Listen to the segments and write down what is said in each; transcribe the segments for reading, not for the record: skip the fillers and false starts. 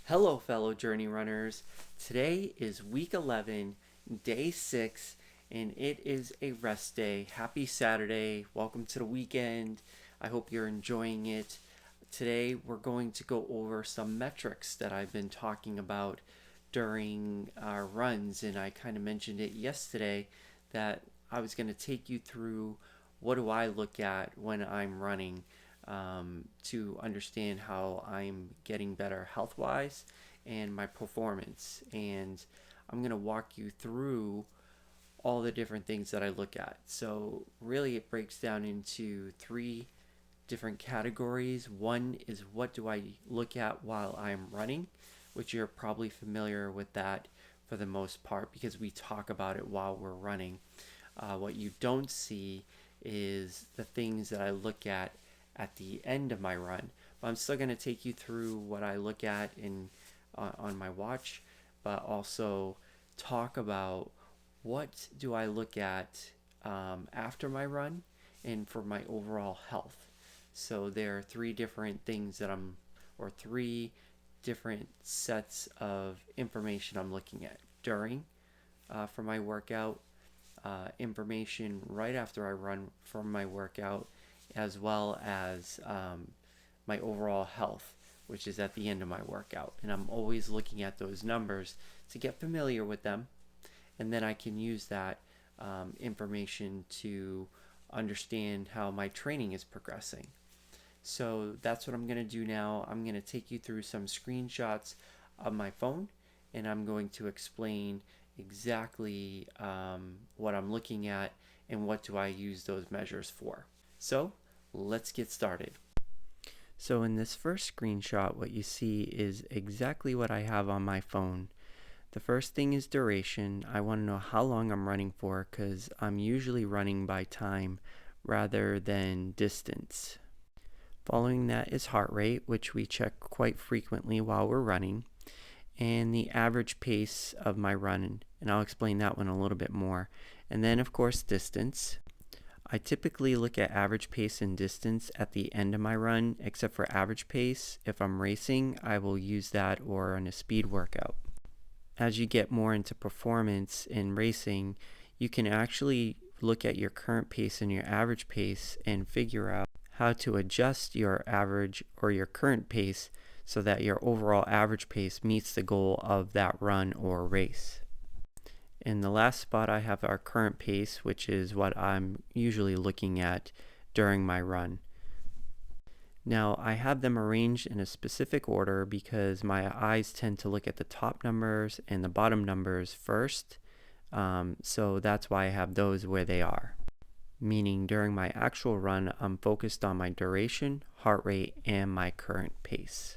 Hello, fellow journey runners. Today is week 11, day 6, and it is a rest day. Happy Saturday. Welcome to the weekend. I hope you're enjoying it. Today, we're going to go over some metrics that I've been talking about during our runs, and I kind of mentioned it yesterday that I was going to take you through what do I look at when I'm running. To understand how I'm getting better health wise and my performance. And I'm going to walk you through all the different things that I look at. So, really, it breaks down into three different categories. One is what do I look at while I'm running, which you're probably familiar with that for the most part because we talk about it while we're running. What you don't see is the things that I look at the end of my run. But I'm still going to take you through what I look at on my watch, but also talk about what do I look at after my run and for my overall health. So there are three different things or three different sets of information I'm looking at during for my workout, information right after I run from my workout, as well as my overall health, which is at the end of my workout. And I'm always looking at those numbers to get familiar with them, and then I can use that information to understand how my training is progressing. So that's what I'm going to do now. I'm going to take you through some screenshots of my phone, and I'm going to explain exactly what I'm looking at and what do I use those measures for. So let's get started. So in this first screenshot, what you see is exactly what I have on my phone. The first thing is duration. I want to know how long I'm running for because I'm usually running by time rather than distance. Following that is heart rate, which we check quite frequently while we're running, and the average pace of my run, and I'll explain that one a little bit more. And then of course distance. I typically look at average pace and distance at the end of my run, except for average pace. If I'm racing, I will use that or in a speed workout. As you get more into performance in racing, you can actually look at your current pace and your average pace and figure out how to adjust your average or your current pace so that your overall average pace meets the goal of that run or race. In the last spot, I have our current pace, which is what I'm usually looking at during my run. Now, I have them arranged in a specific order because my eyes tend to look at the top numbers and the bottom numbers first. So that's why I have those where they are. Meaning during my actual run, I'm focused on my duration, heart rate, and my current pace.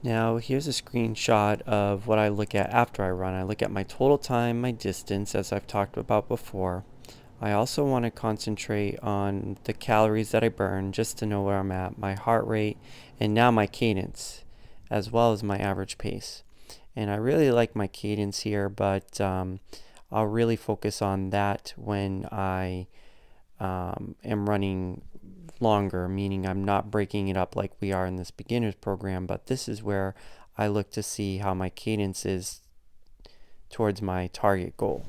Now here's a screenshot of what I look at after I run. I look at my total time, my distance, as I've talked about before. I also want to concentrate on the calories that I burn just to know where I'm at, my heart rate, and now my cadence, as well as my average pace. And I really like my cadence here, but I'll really focus on that when I am running longer, meaning I'm not breaking it up like we are in this beginner's program, but this is where I look to see how my cadence is towards my target goal,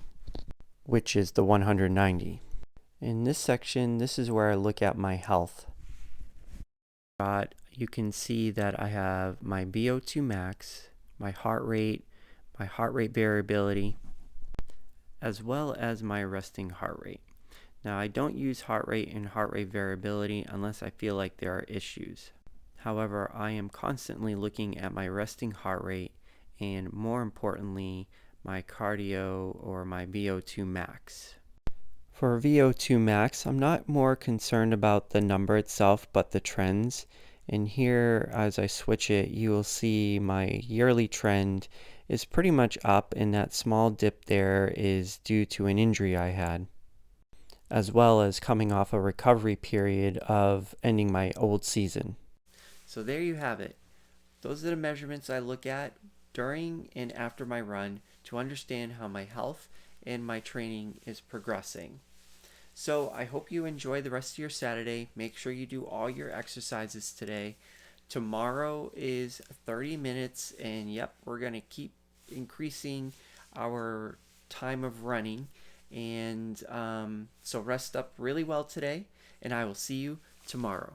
which is the 190. In this section, this is where I look at my health. You can see that I have my VO2 max, my heart rate variability, as well as my resting heart rate. Now, I don't use heart rate and heart rate variability unless I feel like there are issues. However, I am constantly looking at my resting heart rate and, more importantly, my cardio or my VO2 max. For VO2 max, I'm not more concerned about the number itself, but the trends. And here, as I switch it, you will see my yearly trend is pretty much up, and that small dip there is due to an injury I had, as well as coming off a recovery period of ending my old season. So there you have it. Those are the measurements I look at during and after my run to understand how my health and my training is progressing. So I hope you enjoy the rest of your Saturday. Make sure you do all your exercises today. Tomorrow is 30 minutes, and yep, we're going to keep increasing our time of running. And so rest up really well today, and I will see you tomorrow.